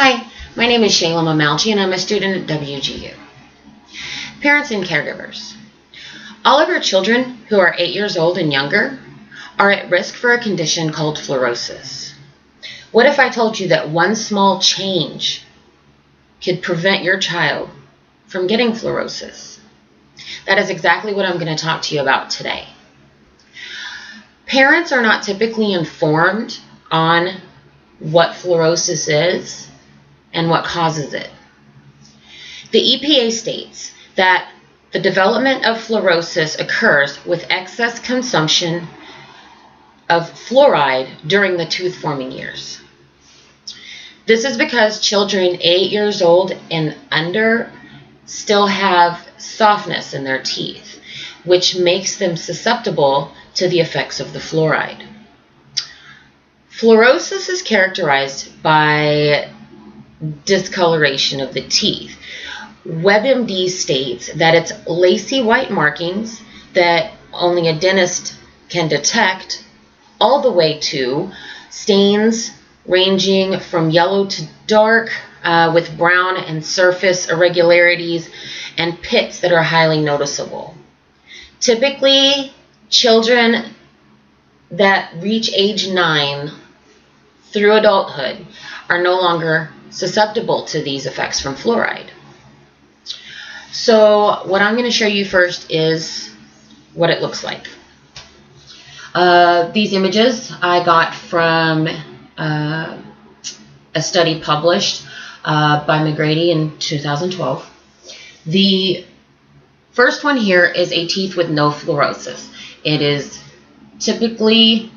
Hi, my name is Shayla Mamalchi and I'm a student at WGU. Parents and caregivers. All of your children who are 8 years old and younger are at risk for a condition called fluorosis. What if I told you that one small change could prevent your child from getting fluorosis? That is exactly what I'm going to talk to you about today. Parents are not typically informed on what fluorosis is and what causes it. The EPA states that the development of fluorosis occurs with excess consumption of fluoride during the tooth-forming years. This is because children 8 years old and under still have softness in their teeth, which makes them susceptible to the effects of the fluoride. Fluorosis is characterized by discoloration of the teeth. WebMD states that it's lacy white markings that only a dentist can detect, all the way to stains ranging from yellow to dark with brown and surface irregularities and pits that are highly noticeable. Typically, children that reach age 9 through adulthood are no longer susceptible to these effects from fluoride. So what I'm going to show you first is what it looks like. These images I got from a study published by McGrady in 2012. The first one here is a teeth with no fluorosis. It is typically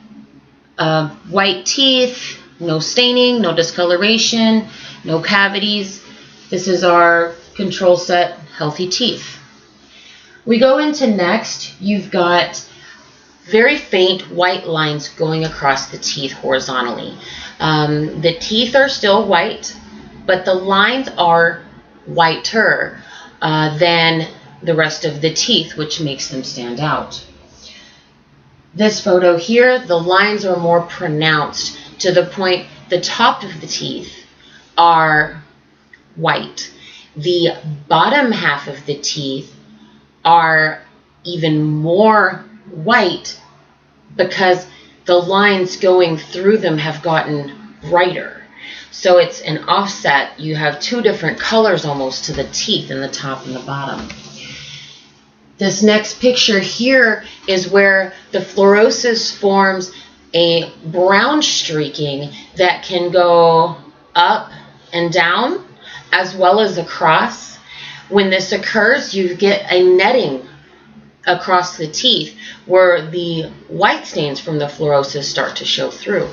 white teeth, no staining, no discoloration, no cavities. This is our control set, healthy teeth. We go into next, you've got very faint white lines going across the teeth horizontally. The teeth are still white, but the lines are whiter than the rest of the teeth, which makes them stand out. This photo here, the lines are more pronounced to the point the top of the teeth are white. The bottom half of the teeth are even more white because the lines going through them have gotten brighter. So it's an offset. You have two different colors almost to the teeth in the top and the bottom. This next picture here is where the fluorosis forms a brown streaking that can go up and down as well as across. When this occurs, you get a netting across the teeth where the white stains from the fluorosis start to show through.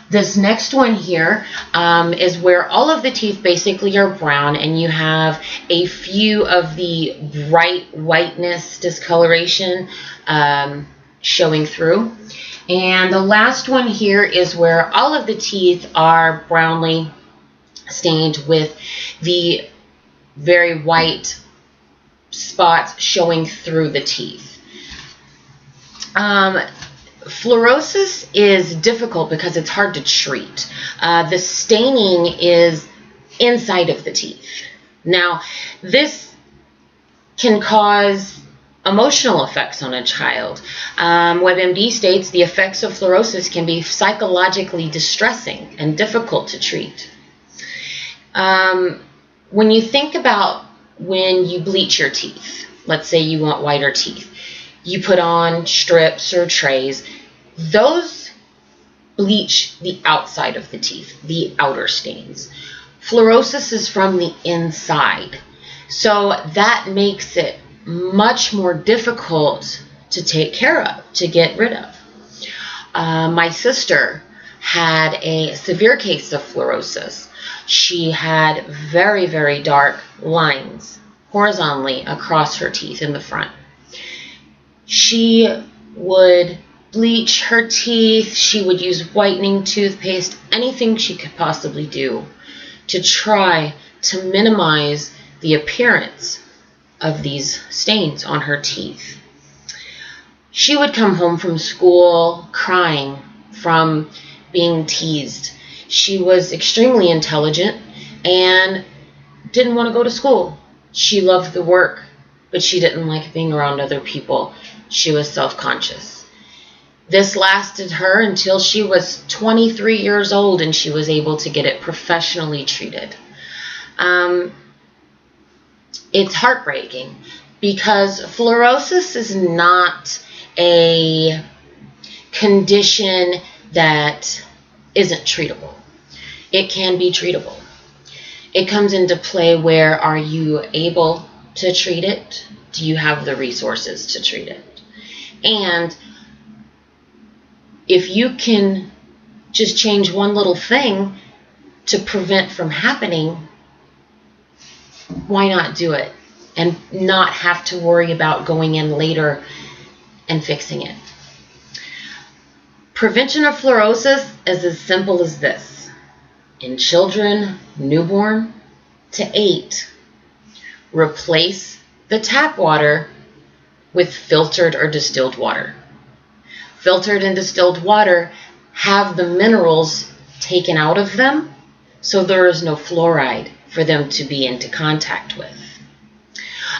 This next one here is where all of the teeth basically are brown and you have a few of the bright whiteness discoloration showing through. And the last one here is where all of the teeth are brownly stained with the very white spots showing through the teeth. Fluorosis is difficult because it's hard to treat. The staining is inside of the teeth. Now, this can cause emotional effects on a child. WebMD states the effects of fluorosis can be psychologically distressing and difficult to treat. When you think about when you bleach your teeth, let's say you want whiter teeth, you put on strips or trays. Those bleach the outside of the teeth, the outer stains. Fluorosis is from the inside, so that makes it much more difficult to take care of, to get rid of. My sister had a severe case of fluorosis. She had very, very dark lines horizontally across her teeth in the front. She would bleach her teeth, she would use whitening toothpaste, anything she could possibly do to try to minimize the appearance of these stains on her teeth. She would come home from school crying from being teased. She was extremely intelligent and didn't want to go to school. She loved the work, but she didn't like being around other people. She was self-conscious. This lasted her until she was 23 years old, and she was able to get it professionally treated. It's heartbreaking because fluorosis is not a condition that isn't treatable. It can be treatable. It comes into play where are you able to treat it? Do you have the resources to treat it? And if you can just change one little thing to prevent from happening, why not do it and not have to worry about going in later and fixing it? Prevention of fluorosis is as simple as this. In children, newborn to 8, replace the tap water with filtered or distilled water. Filtered and distilled water have the minerals taken out of them, so there is no fluoride for them to be into contact with.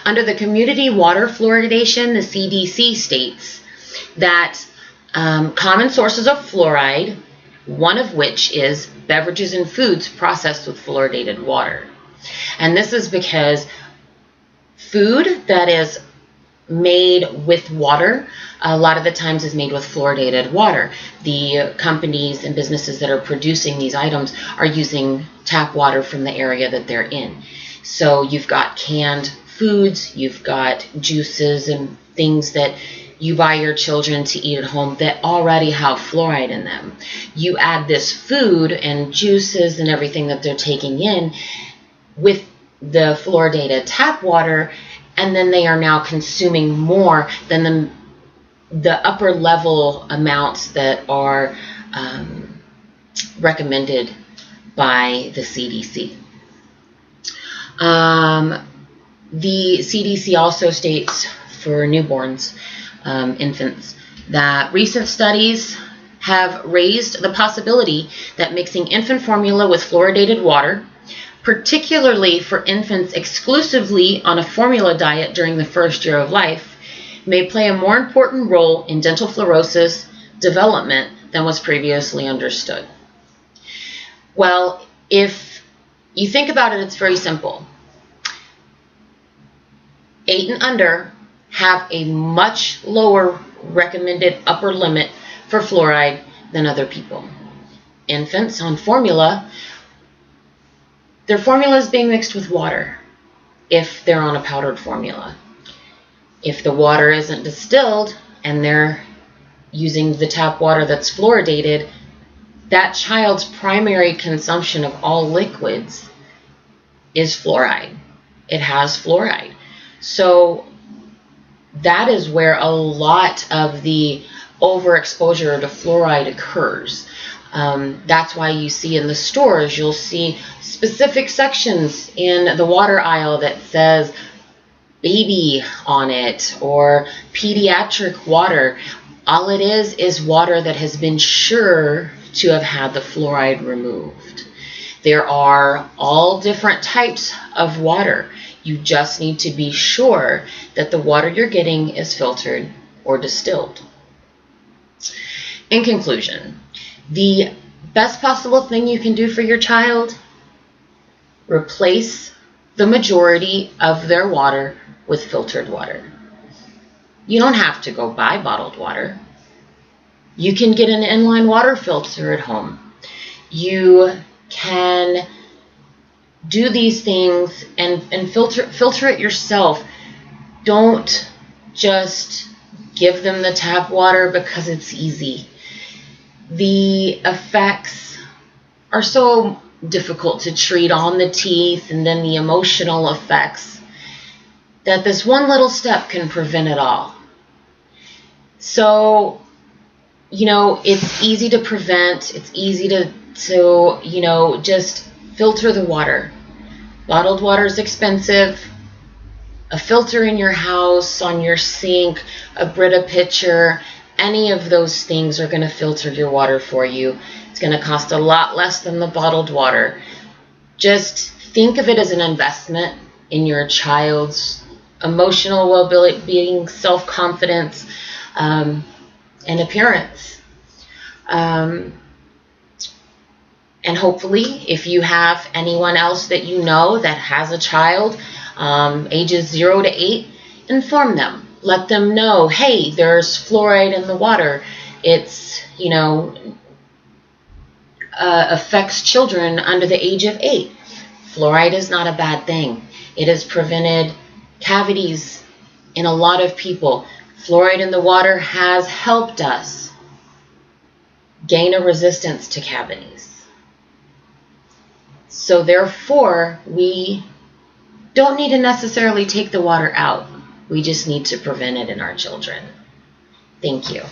Under the community water fluoridation, the CDC states that common sources of fluoride, one of which is beverages and foods processed with fluoridated water. And this is because food that is made with water, a lot of the times is made with fluoridated water. The companies and businesses that are producing these items are using tap water from the area that they're in. So you've got canned foods, you've got juices and things that you buy your children to eat at home that already have fluoride in them. You add this food and juices and everything that they're taking in with the fluoridated tap water, and then they are now consuming more than the upper level amounts that are recommended by the CDC. The CDC also states for newborns, infants, that recent studies have raised the possibility that mixing infant formula with fluoridated water, particularly for infants exclusively on a formula diet during the first year of life, may play a more important role in dental fluorosis development than was previously understood. Well, if you think about it, it's very simple. 8 and under have a much lower recommended upper limit for fluoride than other people. Infants on formula, their formula is being mixed with water if they're on a powdered formula. If the water isn't distilled and they're using the tap water that's fluoridated, that child's primary consumption of all liquids is fluoride. It has fluoride. So that is where a lot of the overexposure to fluoride occurs. That's why you see in the stores, you'll see specific sections in the water aisle that says baby on it or pediatric water. All it is water that has been sure to have had the fluoride removed. There are all different types of water. You just need to be sure that the water you're getting is filtered or distilled. In conclusion, the best possible thing you can do for your child, replace the majority of their water with filtered water. You don't have to go buy bottled water. You can get an inline water filter at home. You can do these things and filter it yourself. Don't just give them the tap water because it's easy. The effects are so difficult to treat on the teeth, and then the emotional effects, that this one little step can prevent it all. So, it's easy to prevent. It's easy to just filter the water. Bottled water is expensive. A filter in your house, on your sink, a Brita pitcher, any of those things are going to filter your water for you. It's going to cost a lot less than the bottled water. Just think of it as an investment in your child's emotional well-being, self-confidence, and appearance. And hopefully, if you have anyone else that you know that has a child, ages 0 to 8, inform them. Let them know, hey, there's fluoride in the water. It's, affects children under the age of 8. Fluoride is not a bad thing. It has prevented cavities in a lot of people. Fluoride in the water has helped us gain a resistance to cavities. So therefore, we don't need to necessarily take the water out. We just need to prevent it in our children. Thank you.